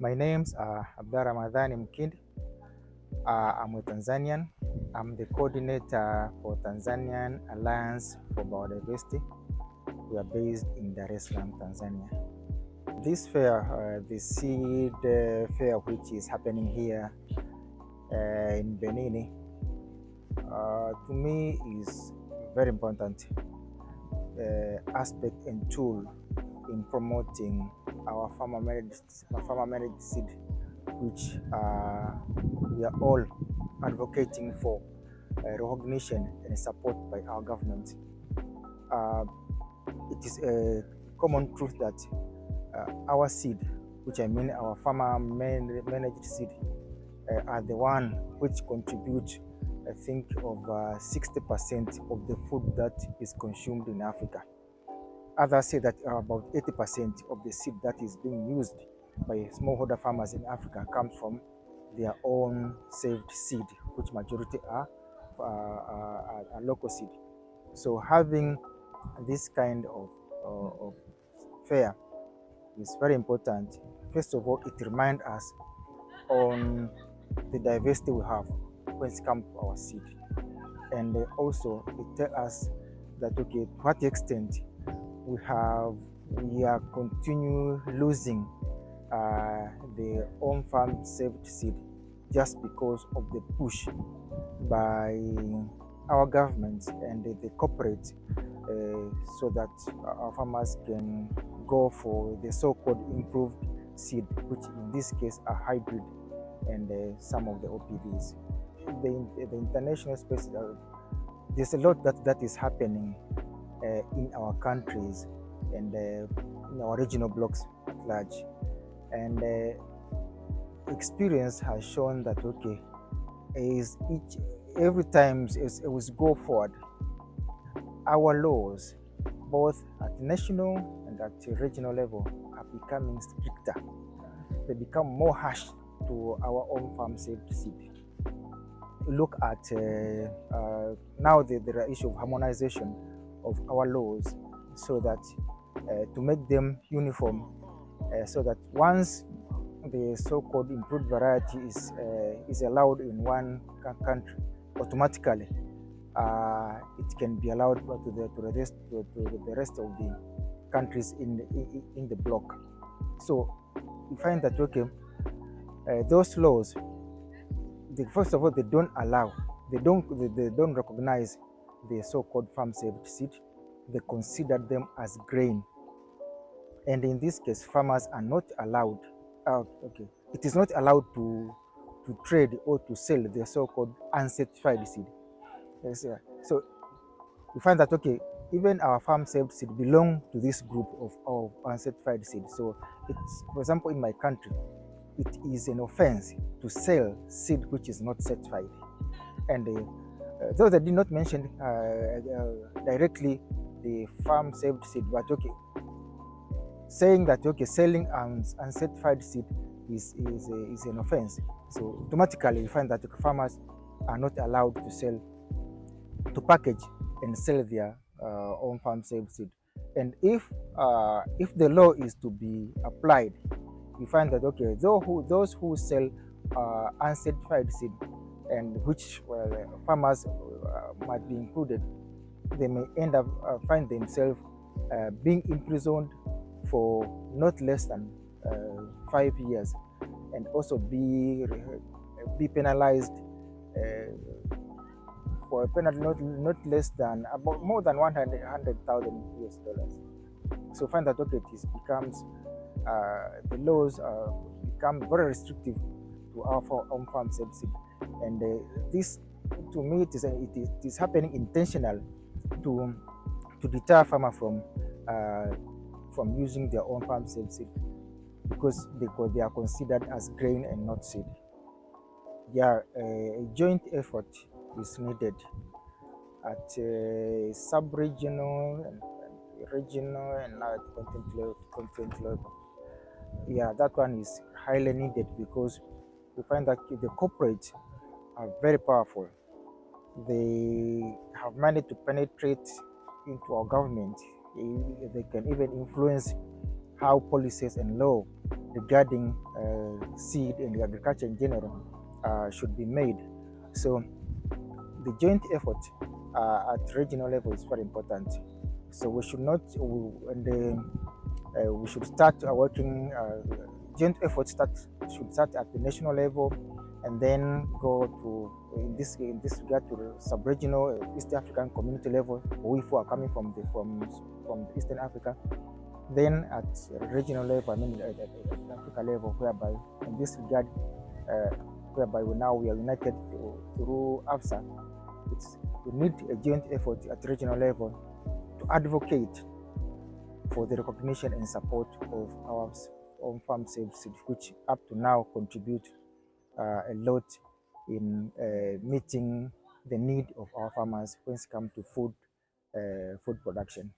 My name's Abdallah Mkindi. I'm a Tanzanian. I'm the coordinator for Tanzanian Alliance for Biodiversity. We are based in Dar es Salaam, Tanzania. This fair, the seed fair, which is happening here in Benin, to me is very important aspect and tool in promoting our farmer-managed seed, which we are all advocating for recognition and support by our government. It is a common truth that our seed, which I mean our farmer-managed seed, are the one which contribute, I think, of 60% of the food that is consumed in Africa. Others say that about 80% of the seed that is being used by smallholder farmers in Africa comes from their own saved seed, which majority are local seed. So having this kind of fair is very important. First of all, it reminds us on the diversity we have when it comes to our seed. And also it tells us that, okay, to what extent we are continue losing the on-farm saved seed just because of the push by our government and the corporate so that our farmers can go for the so-called improved seed, which in this case are hybrid and some of the OPVs. The international space, there's a lot that is happening in our countries and in our regional blocks at large. And experience has shown that, okay, every time as we go forward, our laws, both at national and at regional level, are becoming stricter. They become more harsh to our own farm saved seed. Look at now there are issue of harmonization of our laws so that to make them uniform, so that once the so-called improved variety is allowed in one country, automatically it can be allowed to the rest of the countries in the bloc. So we find that, okay, those laws, first of all, they don't recognize the so-called farm saved seed. They consider them as grain, and in this case, farmers are not allowed. It is not allowed to trade or to sell the so-called uncertified seed. Yes, yeah. So we find that, okay, even our farm saved seed belong to this group of uncertified seed. So it's, for example, in my country, it is an offense to sell seed which is not certified. And though they did not mention directly the farm saved seed, but okay, saying that, okay, selling uncertified seed is an offense. So automatically you find that farmers are not allowed to package and sell their own farm saved seed. And if the law is to be applied, you find that, okay, those who sell uncertified seed, and which farmers might be included, they may end up find themselves being imprisoned for not less than 5 years, and also be penalized for a penalty not less than about more than $100,000. So find that, okay, it becomes the laws become very restrictive to our own farm saved seed, and this, to me, it is happening intentional to deter farmer from using their own farm saved seed, because they are considered as grain and not seed. Yeah, a joint effort is needed at sub-regional and regional and now at continent level. Yeah, that one is highly needed, because we find that the corporates are very powerful. They have managed to penetrate into our government. They can even influence how policies and law regarding seed and agriculture in general should be made. So the joint effort at regional level is very important. So we should not, we should start working. Joint effort should start at the national level, and then go to in this regard to the sub-regional East African community level. We who are coming from the Eastern Africa, then at regional level, I mean at Africa level, whereby in this regard, whereby we are united through AFSA. We need a joint effort at regional level to advocate for the recognition and support of our on-farm seed, which up to now contribute a lot in meeting the need of our farmers when it comes to food production.